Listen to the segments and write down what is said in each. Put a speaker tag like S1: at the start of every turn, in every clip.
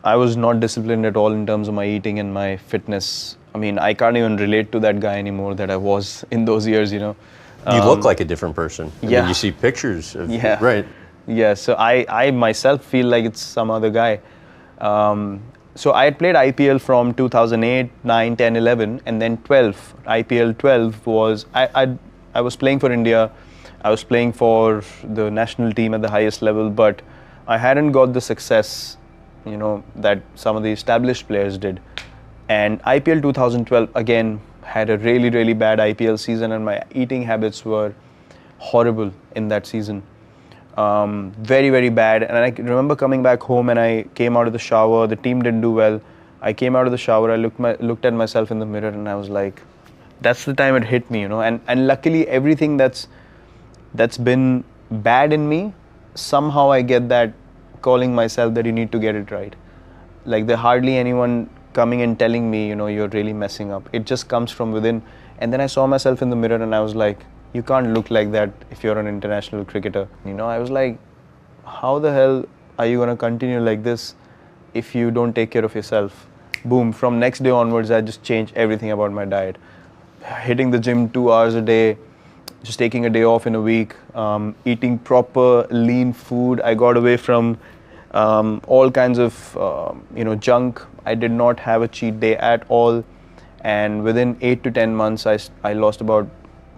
S1: I was not disciplined at all in terms of my eating and my fitness. I mean, I can't even relate to that guy anymore that I was in those years, you know.
S2: You look like a different person. I
S1: yeah.
S2: mean, you see pictures of
S1: Yeah.
S2: right.
S1: Yeah, so I myself feel like it's some other guy. So I had played IPL from 2008, 9, 10, 11, and then 12. IPL 12 was, I was playing for India. I was playing for the national team at the highest level, but I hadn't got the success, you know, that some of the established players did. And IPL 2012, again, had a really, really bad IPL season, and my eating habits were horrible in that season. Very, very bad. And I remember coming back home and I came out of the shower. The team didn't do well. I came out of the shower. I looked at myself in the mirror and I was like, that's the time it hit me, you know. And luckily, everything that's been bad in me, somehow I get that calling myself that you need to get it right. Like there's hardly anyone coming and telling me, you know, you're really messing up. It just comes from within. And then I saw myself in the mirror and I was like, you can't look like that if you're an international cricketer. You know, I was like, how the hell are you going to continue like this if you don't take care of yourself? Boom, from next day onwards, I just changed everything about my diet. Hitting the gym 2 hours a day, just taking a day off in a week, eating proper lean food. I got away from all kinds of, you know, junk. I did not have a cheat day at all. And within 8 to 10 months, I lost about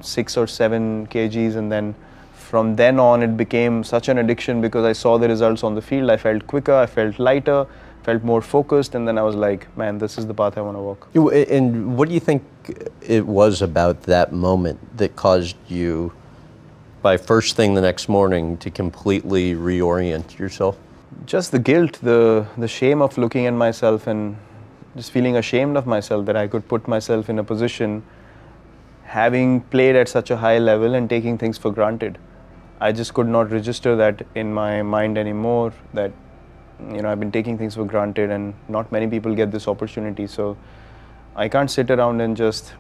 S1: 6 or 7 kgs, and then from then on it became such an addiction because I saw the results on the field. I felt quicker, I felt lighter, felt more focused, and then I was like, man, this is the path I want to walk.
S2: And what do you think it was about that moment that caused you, by first thing the next morning, to completely reorient yourself?
S1: Just the guilt, the shame of looking at myself and just feeling ashamed of myself that I could put myself in a position having played at such a high level and taking things for granted. I just could not register that in my mind anymore, that, you know, I've been taking things for granted and not many people get this opportunity. So I can't sit around and just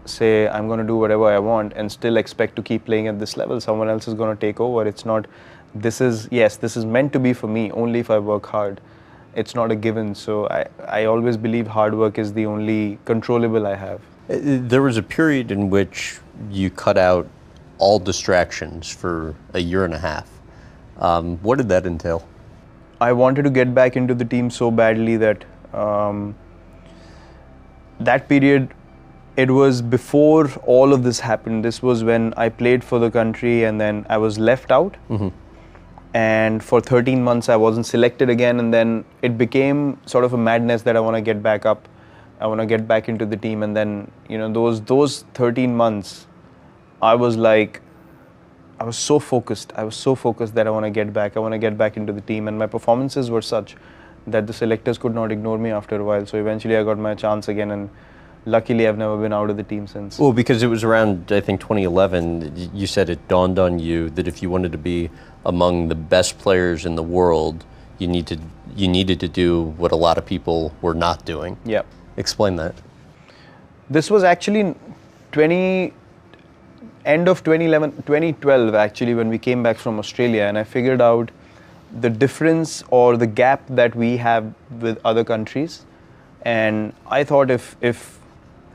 S1: say I'm going to do whatever I want and still expect to keep playing at this level. Someone else is going to take over. It's not, this is meant to be for me only if I work hard. It's not a given. So I always believe hard work is the only controllable I have.
S2: There was a period in which you cut out all distractions for a year and a half. What did that entail?
S1: I wanted to get back into the team so badly that that period, it was before all of this happened. This was when I played for the country and then I was left out. Mm-hmm. And for 13 months I wasn't selected again, and then it became sort of a madness that I want to get back up. I want to get back into the team, and then, you know, those 13 months, I was so focused. I was so focused that I want to get back. I want to get back into the team, and my performances were such that the selectors could not ignore me after a while. So eventually I got my chance again, and luckily I've never been out of the team since.
S2: Well, because it was around, I think, 2011, you said it dawned on you that if you wanted to be among the best players in the world, you needed to do what a lot of people were not doing.
S1: Yeah.
S2: Explain that.
S1: This was actually end of 2012 actually, when we came back from Australia, and I figured out the difference or the gap that we have with other countries. And I thought if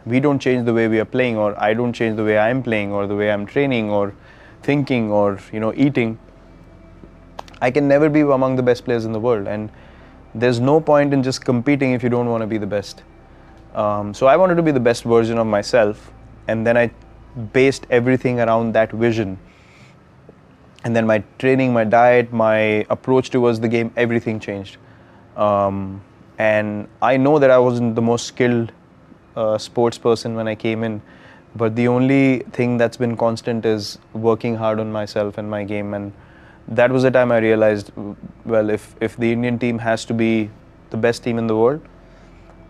S1: we don't change the way we are playing, or I don't change the way I'm playing or the way I'm training or thinking or, you know, eating, I can never be among the best players in the world. And there's no point in just competing if you don't want to be the best. So I wanted to be the best version of myself, and then I based everything around that vision. And then my training, my diet, my approach towards the game, everything changed. And I know that I wasn't the most skilled sports person when I came in, but the only thing that's been constant is working hard on myself and my game. And that was the time I realized, well, if the Indian team has to be the best team in the world,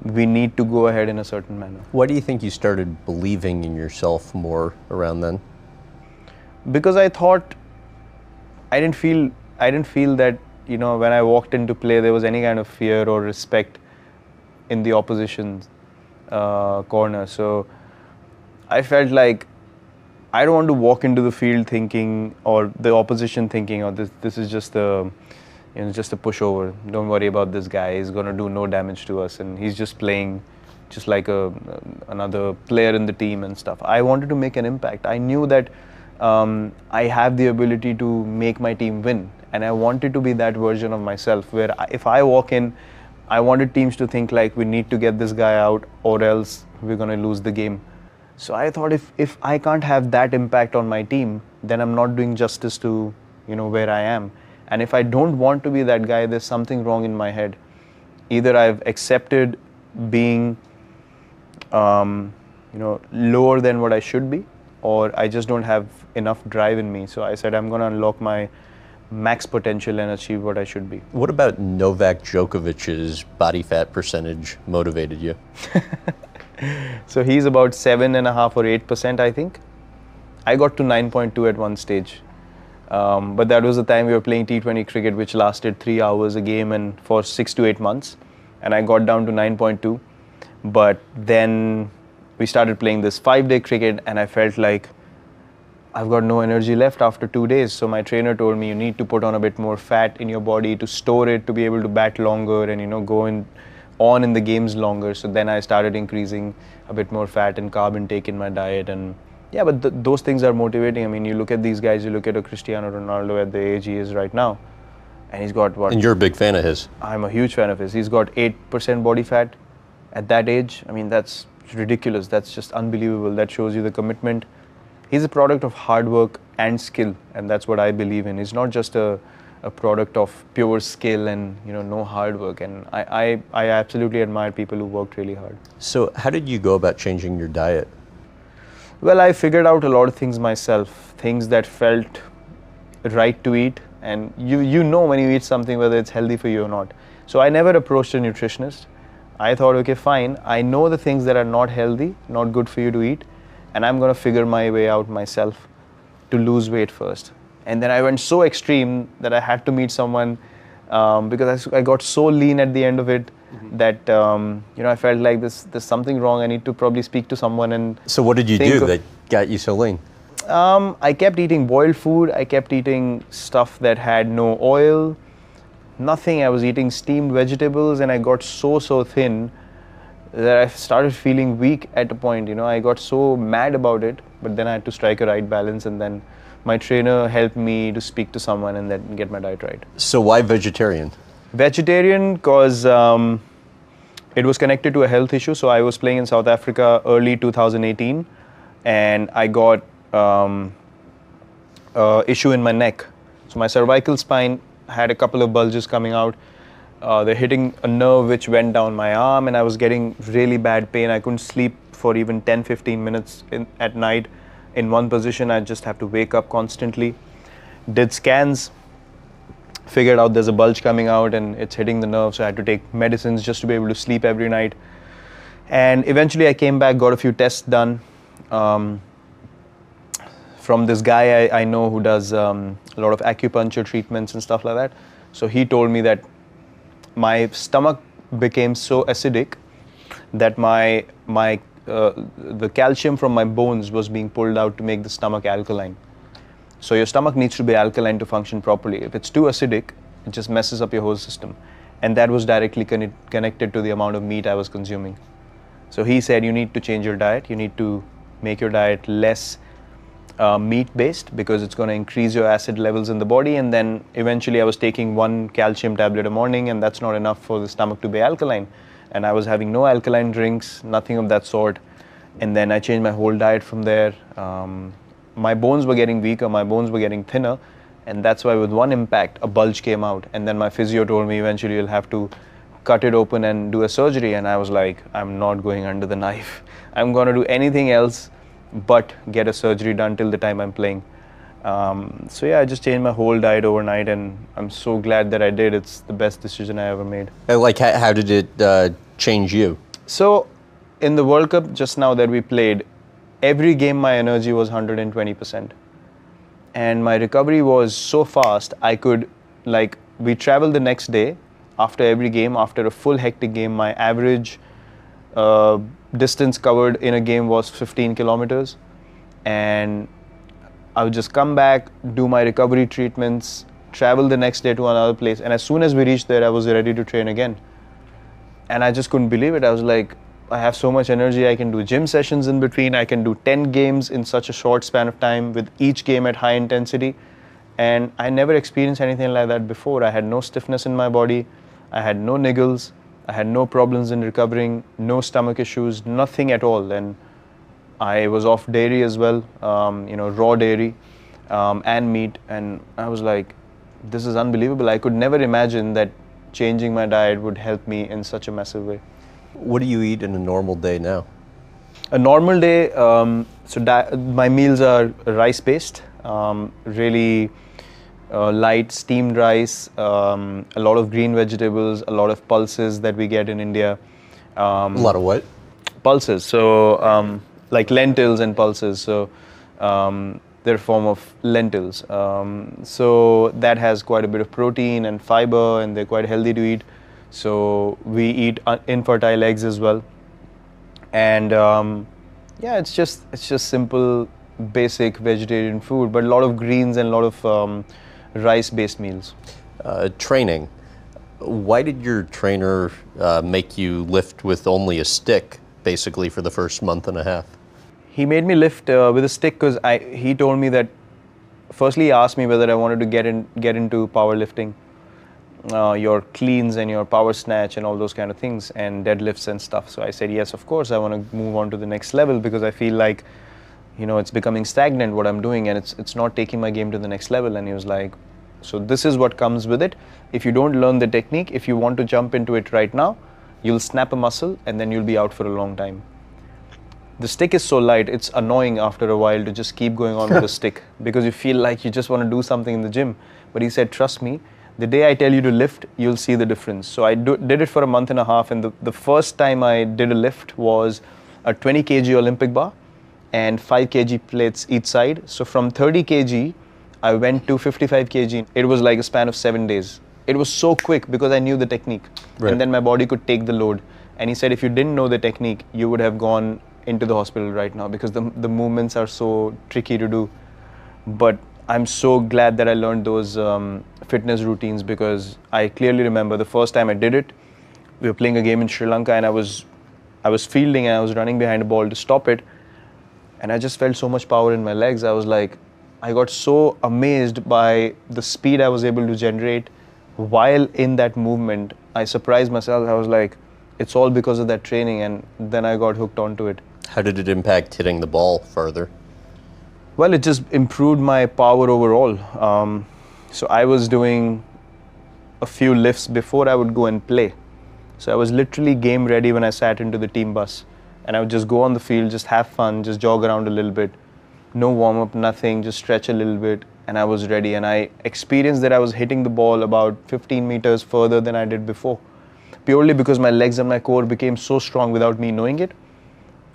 S1: we need to go ahead in a certain manner.
S2: Why do you think you started believing in yourself more around then?
S1: Because I thought, I didn't feel that, you know, when I walked into play, there was any kind of fear or respect in the opposition's corner. So I felt like I don't want to walk into the field thinking, or the opposition thinking, oh, this is just the, just a pushover. Don't worry about this guy. He's gonna do no damage to us, and he's just playing, just like another player in the team and stuff. I wanted to make an impact. I knew that I have the ability to make my team win, and I wanted to be that version of myself. Where if I walk in, I wanted teams to think like, we need to get this guy out, or else we're gonna lose the game. So I thought, if I can't have that impact on my team, then I'm not doing justice to where I am. And if I don't want to be that guy, there's something wrong in my head. Either I've accepted being lower than what I should be, or I just don't have enough drive in me. So I said, I'm going to unlock my max potential and achieve what I should be.
S2: What about Novak Djokovic's body fat percentage motivated you?
S1: So he's about 7.5 or 8%, I think. I got to 9.2 at one stage. But that was the time we were playing T20 cricket, which lasted 3 hours a game and for 6 to 8 months. And I got down to 9.2. But then we started playing this 5-day cricket, and I felt like I've got no energy left after 2 days. So my trainer told me, you need to put on a bit more fat in your body to store it, to be able to bat longer and go on in the games longer. So then I started increasing a bit more fat and carb intake in my diet. And yeah, but those things are motivating. I mean, you look at these guys, you look at a Cristiano Ronaldo at the age he is right now, and he's got what?
S2: And you're a big fan of his.
S1: I'm a huge fan of his. He's got 8% body fat at that age. I mean, that's ridiculous. That's just unbelievable. That shows you the commitment. He's a product of hard work and skill, and that's what I believe in. He's not just a product of pure skill and no hard work. And I absolutely admire people who worked really hard.
S2: So how did you go about changing your diet?
S1: Well, I figured out a lot of things myself, things that felt right to eat. And you know when you eat something whether it's healthy for you or not. So I never approached a nutritionist. I thought, okay, fine. I know the things that are not healthy, not good for you to eat, and I'm going to figure my way out myself to lose weight first. And then I went so extreme that I had to meet someone because I got so lean at the end of it that I felt like there's something wrong. I need to probably speak to someone. And
S2: so what did you do that got you so lean?
S1: I kept eating boiled food. I kept eating stuff that had no oil, nothing. I was eating steamed vegetables, and I got so thin that I started feeling weak at a point. I got so mad about it, but then I had to strike a right balance, and then my trainer helped me to speak to someone and then get my diet right.
S2: So why vegetarian?
S1: Vegetarian because it was connected to a health issue. So I was playing in South Africa early 2018, and I got issue in my neck. So my cervical spine had a couple of bulges coming out. They're hitting a nerve which went down my arm, and I was getting really bad pain. I couldn't sleep for even 10-15 minutes at night in one position. I just have to wake up constantly. Did scans, figured out there's a bulge coming out and it's hitting the nerve, so I had to take medicines just to be able to sleep every night. And eventually I came back, got a few tests done from this guy I know who does a lot of acupuncture treatments and stuff like that. So he told me that my stomach became so acidic that the calcium from my bones was being pulled out to make the stomach alkaline. So your stomach needs to be alkaline to function properly. If it's too acidic, it just messes up your whole system. And that was directly connected to the amount of meat I was consuming. So he said, you need to change your diet. You need to make your diet less meat-based, because it's going to increase your acid levels in the body. And then eventually I was taking 1 calcium tablet a morning, and that's not enough for the stomach to be alkaline. And I was having no alkaline drinks, nothing of that sort. And then I changed my whole diet from there. My bones were getting weaker, my bones were getting thinner, and that's why with one impact, a bulge came out. And then my physio told me eventually you'll have to cut it open and do a surgery. And I was like, I'm not going under the knife. I'm going to do anything else but get a surgery done till the time I'm playing. So yeah, I just changed my whole diet overnight, and I'm so glad that I did. It's the best decision I ever made.
S2: Like, how did it change you?
S1: So in the World Cup just now that we played, every game my energy was 120%. And my recovery was so fast, I could, we traveled the next day after every game, after a full hectic game. My average distance covered in a game was 15 kilometers. And I would just come back, do my recovery treatments, travel the next day to another place. And as soon as we reached there, I was ready to train again. And I just couldn't believe it. I was like, I have so much energy. I can do gym sessions in between. I can do 10 games in such a short span of time, with each game at high intensity. And I never experienced anything like that before. I had no stiffness in my body. I had no niggles. I had no problems in recovering, no stomach issues, nothing at all. And I was off dairy as well, raw dairy and meat. And I was like, this is unbelievable. I could never imagine that changing my diet would help me in such a massive way.
S2: What do you eat in a normal day now?
S1: A normal day, my meals are rice-based, really light steamed rice, a lot of green vegetables, a lot of pulses that we get in India.
S2: A lot of what?
S1: Pulses, so like lentils and pulses, so they're a form of lentils. So that has quite a bit of protein and fiber, and they're quite healthy to eat. So we eat infertile eggs as well. And yeah, it's just simple, basic vegetarian food, but a lot of greens and a lot of rice-based meals.
S2: Training. Why did your trainer make you lift with only a stick, basically, for the first month and a half?
S1: He made me lift with a stick because he told me that, firstly he asked me whether I wanted to get into powerlifting, your cleans and your power snatch and all those kind of things, and deadlifts and stuff. So I said, yes, of course, I want to move on to the next level, because I feel like, it's becoming stagnant what I'm doing, and it's not taking my game to the next level. And he was like, so this is what comes with it. If you don't learn the technique, if you want to jump into it right now, you'll snap a muscle and then you'll be out for a long time. The stick is so light, it's annoying after a while to just keep going on with the stick, because you feel like you just want to do something in the gym. But he said, trust me, the day I tell you to lift, you'll see the difference. So I did it for a month and a half, and the first time I did a lift was a 20 kg Olympic bar and 5 kg plates each side. So from 30 kg, I went to 55 kg. It was like a span of 7 days. It was so quick because I knew the technique. Right. And then my body could take the load. And he said, if you didn't know the technique, you would have gone into the hospital right now, because the movements are so tricky to do. But I'm so glad that I learned those fitness routines, because I clearly remember the first time I did it, we were playing a game in Sri Lanka, and I was fielding and I was running behind a ball to stop it. And I just felt so much power in my legs. I was like, I got so amazed by the speed I was able to generate while in that movement. I surprised myself. I was like, it's all because of that training. And then I got hooked onto it.
S2: How did it impact hitting the ball further?
S1: Well, it just improved my power overall. So I was doing a few lifts before I would go and play. So I was literally game ready when I sat into the team bus. And I would just go on the field, just have fun, just jog around a little bit. No warm-up, nothing, just stretch a little bit. And I was ready. And I experienced that I was hitting the ball about 15 meters further than I did before. Purely because my legs and my core became so strong without me knowing it.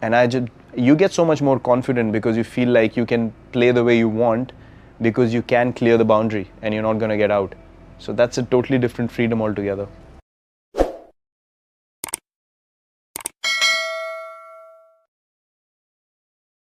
S1: And you get so much more confident, because you feel like you can play the way you want, because you can clear the boundary and you're not going to get out. So that's a totally different freedom altogether.